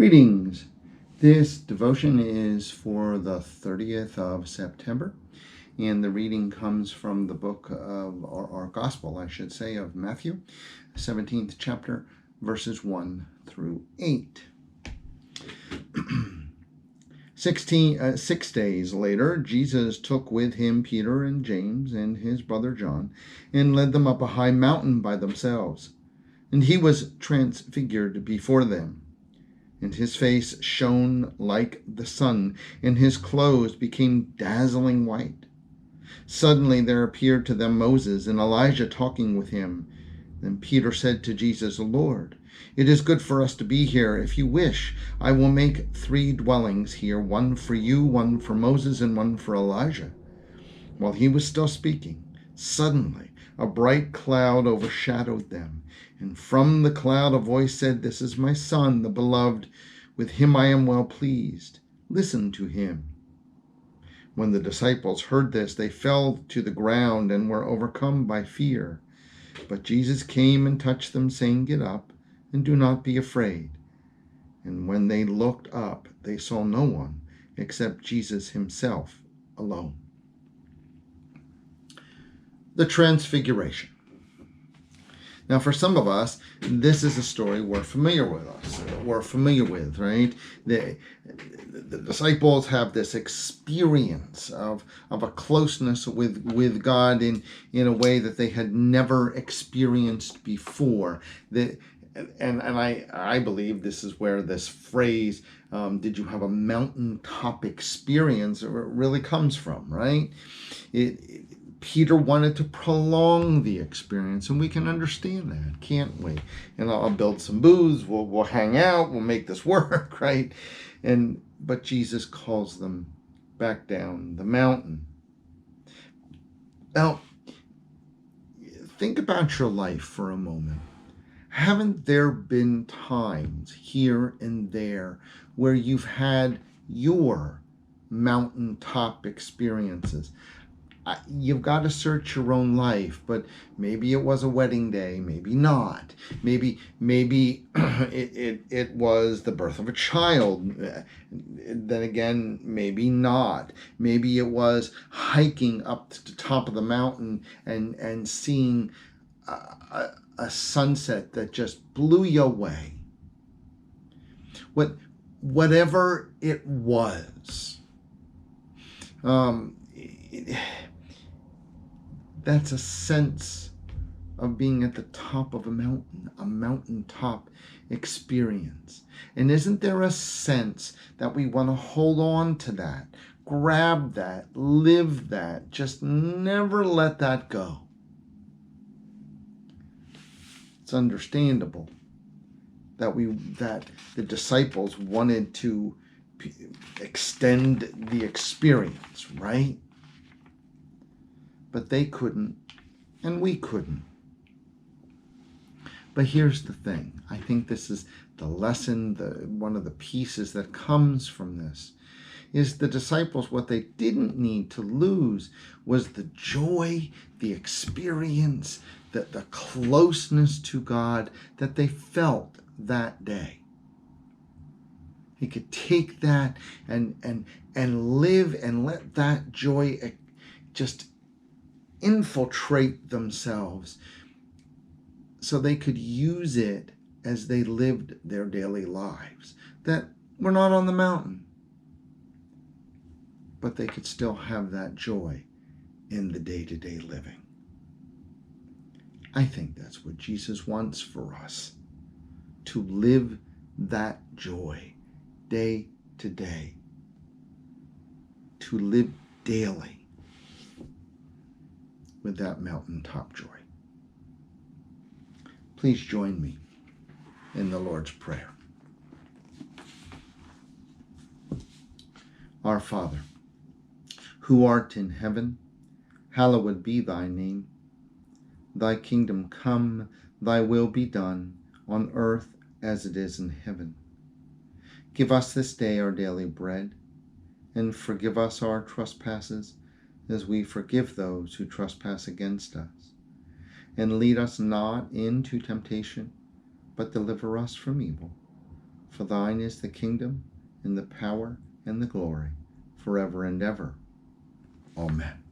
Greetings. This devotion is for the 30th of September, and the reading comes from the book of, or Gospel, I should say, of Matthew, 17th chapter, verses 1 through 8. 6 days later, Jesus took with him Peter and James and his brother John, and led them up a high mountain by themselves. And he was transfigured before them. And his face shone like the sun, and his clothes became dazzling white. Suddenly there appeared to them Moses and Elijah talking with him. Then Peter said to Jesus, "Lord, it is good for us to be here. If you wish, I will make 3 dwellings here, one for you, one for Moses, and one for Elijah." While he was still speaking, suddenly a bright cloud overshadowed them. And from the cloud a voice said, "This is my Son, the beloved. With him I am well pleased. Listen to him." When the disciples heard this, they fell to the ground and were overcome by fear. But Jesus came and touched them, saying, "Get up and do not be afraid." And when they looked up, they saw no one except Jesus himself alone. The Transfiguration. Now, for some of us, this is a story we're familiar with, right? The disciples have this experience of a closeness with God in a way that they had never experienced before. I believe this is where this phrase, "Did you have a mountaintop experience?" really comes from, right? Peter wanted to prolong the experience, and we can understand that, can't we? And I'll build some booths, we'll hang out, we'll make this work, right? But Jesus calls them back down the mountain. Now, think about your life for a moment. Haven't there been times here and there where you've had your mountaintop experiences? You've got to search your own life, but maybe it was a wedding day, maybe not. Maybe it was the birth of a child. Then again, maybe not. Maybe it was hiking up to the top of the mountain and seeing a sunset that just blew you away. Whatever it was. That's a sense of being at the top of a mountain, a mountaintop experience. And isn't there a sense that we want to hold on to that, grab that, live that, just never let that go? It's understandable that the disciples wanted to extend the experience, right? But they couldn't, and we couldn't. But here's the thing. I think this is the lesson, one of the pieces that comes from this, is the disciples, what they didn't need to lose was the joy, the experience, the closeness to God that they felt that day. They could take that and live and let that joy just infiltrate themselves so they could use it as they lived their daily lives. That we're not on the mountain, but they could still have that joy in the day-to-day living. I think that's what Jesus wants for us, to live that joy day to day, to live daily with that mountaintop joy. Please join me in the Lord's Prayer. Our Father, who art in heaven, hallowed be thy name. Thy kingdom come, thy will be done, on earth as it is in heaven. Give us this day our daily bread, and forgive us our trespasses, as we forgive those who trespass against us. And lead us not into temptation, but deliver us from evil. For thine is the kingdom, and the power, and the glory, forever and ever. Amen.